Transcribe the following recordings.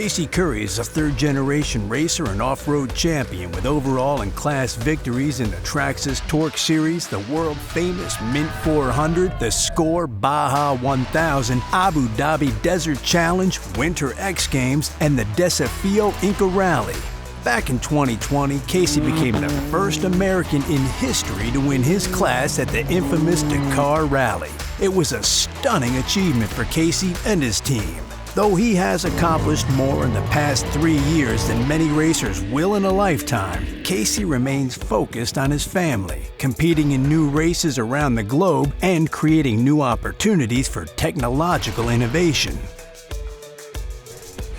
Casey Currie is a third-generation racer and off-road champion with overall and class victories in the Traxxas TORC Series, the world-famous Mint 400, the SCORE Baja 1000, Abu Dhabi Desert Challenge, Winter X Games, and the Desafio Inca Rally. Back in 2020, Casey became the first American in history to win his class at the infamous Dakar Rally. It was a stunning achievement for Casey and his team. Though he has accomplished more in the past 3 years than many racers will in a lifetime, Casey remains focused on his family, competing in new races around the globe and creating new opportunities for technological innovation.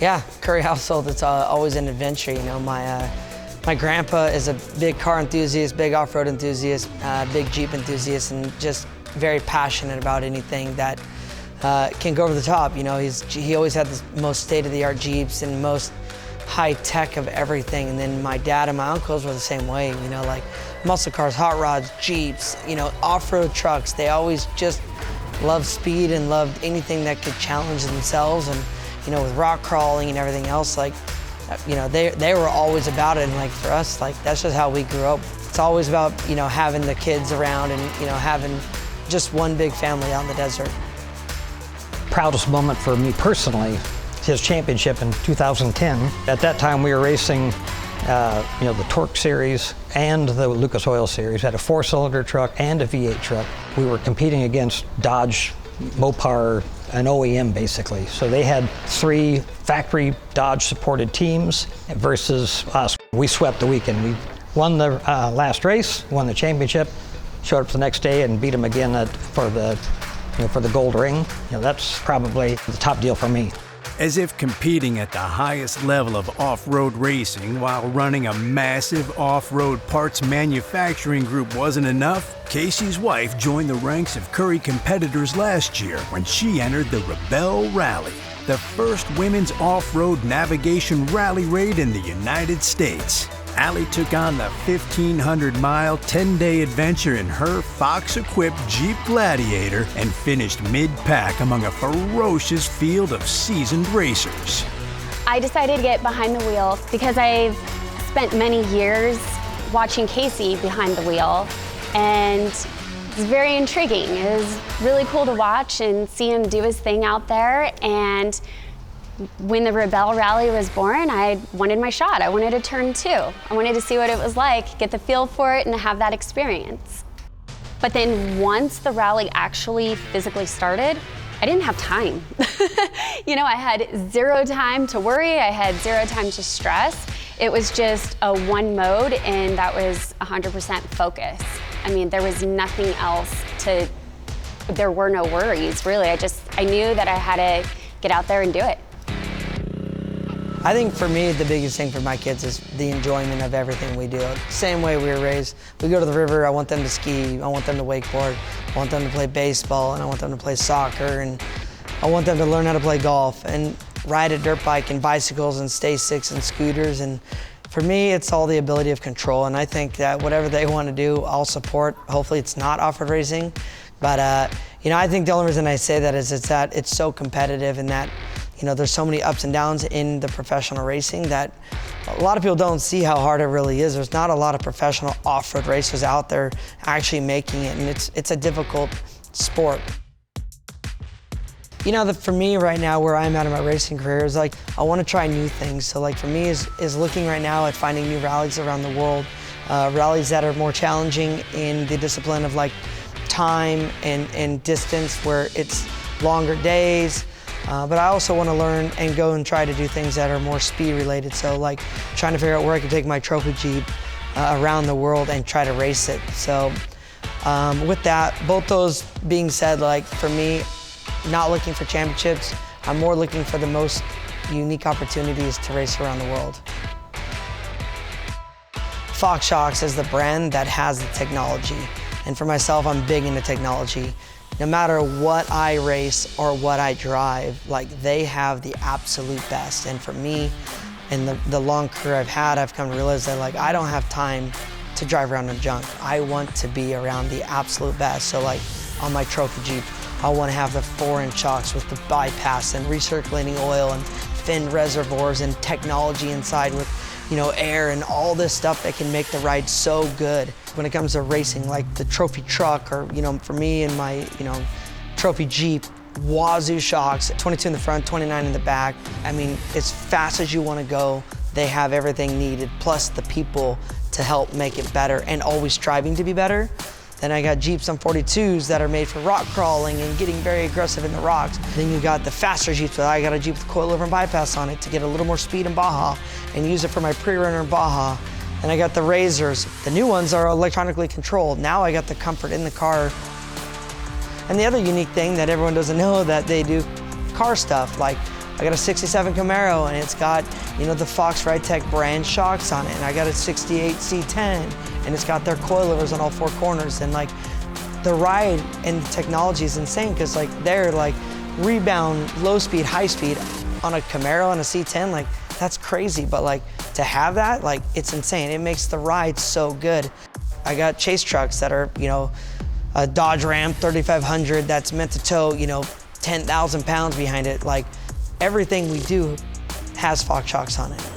Yeah, Currie household, it's always an adventure. You know, my grandpa is a big car enthusiast, big off-road enthusiast, big Jeep enthusiast, and just very passionate about anything that can go over the top. You know, he always had the most state-of-the-art Jeeps and most high-tech of everything. And then my dad and my uncles were the same way, you know, like muscle cars, hot rods, Jeeps, you know, off-road trucks. They always just loved speed and loved anything that could challenge themselves. And, you know, with rock crawling and everything else, like, you know, they were always about it. And like for us, like, that's just how we grew up. It's always about, you know, having the kids around and, you know, having just one big family out in the desert. Proudest moment for me personally, his championship in 2010. At that time we were racing you know, the TORC Series and the Lucas Oil Series. We had a 4-cylinder truck and a V8 truck. We were competing against Dodge, Mopar, an OEM basically. So they had 3 factory Dodge supported teams versus us. We swept the weekend. We won the last race, won the championship, showed up the next day and beat them again for the gold ring. You know, that's probably the top deal for me. As if competing at the highest level of off-road racing while running a massive off-road parts manufacturing group wasn't enough, Casey's wife joined the ranks of Currie competitors last year when she entered the Rebelle Rally, the first women's off-road navigation rally raid in the United States. Allie took on the 1,500-mile, 10-day adventure in her Fox-equipped Jeep Gladiator and finished mid-pack among a ferocious field of seasoned racers. I decided to get behind the wheel because I've spent many years watching Casey behind the wheel, and it's very intriguing. It was really cool to watch and see him do his thing out there. And when the Rebelle Rally was born, I wanted my shot. I wanted to turn 2. I wanted to see what it was like, get the feel for it, and have that experience. But then once the rally actually physically started, I didn't have time. You know, I had 0 time to worry. I had 0 time to stress. It was just a one mode, and that was 100% focus. I mean, there was nothing else there were no worries, really. I knew that I had to get out there and do it. I think for me, the biggest thing for my kids is the enjoyment of everything we do. Same way we were raised. We go to the river, I want them to ski, I want them to wakeboard, I want them to play baseball, and I want them to play soccer, and I want them to learn how to play golf and ride a dirt bike and bicycles and stay six and scooters. And for me, it's all the ability of control. And I think that whatever they want to do, I'll support. Hopefully it's not off-road racing. But you know, I think the only reason I say that is that it's so competitive, and that, you know, there's so many ups and downs in the professional racing that a lot of people don't see how hard it really is. There's not a lot of professional off-road racers out there actually making it, and it's a difficult sport. You know, for me right now, where I'm at in my racing career is like, I want to try new things. So like for me is looking right now at finding new rallies around the world, rallies that are more challenging in the discipline of like time and distance, where it's longer days. But I also want to learn and go and try to do things that are more speed related. So like trying to figure out where I can take my trophy Jeep around the world and try to race it. So with that, both those being said, like for me, not looking for championships, I'm more looking for the most unique opportunities to race around the world. Fox Shocks is the brand that has the technology. And for myself, I'm big into technology. No matter what I race or what I drive, like they have the absolute best. And for me, in the long career I've had, I've come to realize that like I don't have time to drive around in junk. I want to be around the absolute best. So like on my trophy Jeep, I want to have the 4-inch shocks with the bypass and recirculating oil and fin reservoirs and technology inside with, you know, air and all this stuff that can make the ride so good. When it comes to racing, like the trophy truck, or, you know, for me and my, you know, trophy Jeep, wazoo shocks, 22 in the front, 29 in the back. I mean, as fast as you want to go, they have everything needed, plus the people to help make it better and always striving to be better. Then I got Jeeps on 42s that are made for rock crawling and getting very aggressive in the rocks. Then you got the faster Jeeps. I got a Jeep with coilover and bypass on it to get a little more speed in Baja and use it for my pre-runner in Baja. And I got the Razors. The new ones are electronically controlled. Now I got the comfort in the car. And the other unique thing that everyone doesn't know, that they do car stuff, like I got a 67 Camaro and it's got, you know, the Fox Ride-Tech brand shocks on it. And I got a 68 C10 and it's got their coilovers on all four corners. And like the ride and the technology is insane, because like they're like rebound, low speed, high speed on a Camaro and a C10, like that's crazy. But like to have that, like it's insane. It makes the ride so good. I got chase trucks that are, you know, a Dodge Ram 3500 that's meant to tow, you know, 10,000 pounds behind it. Like everything we do has Fox shocks on it.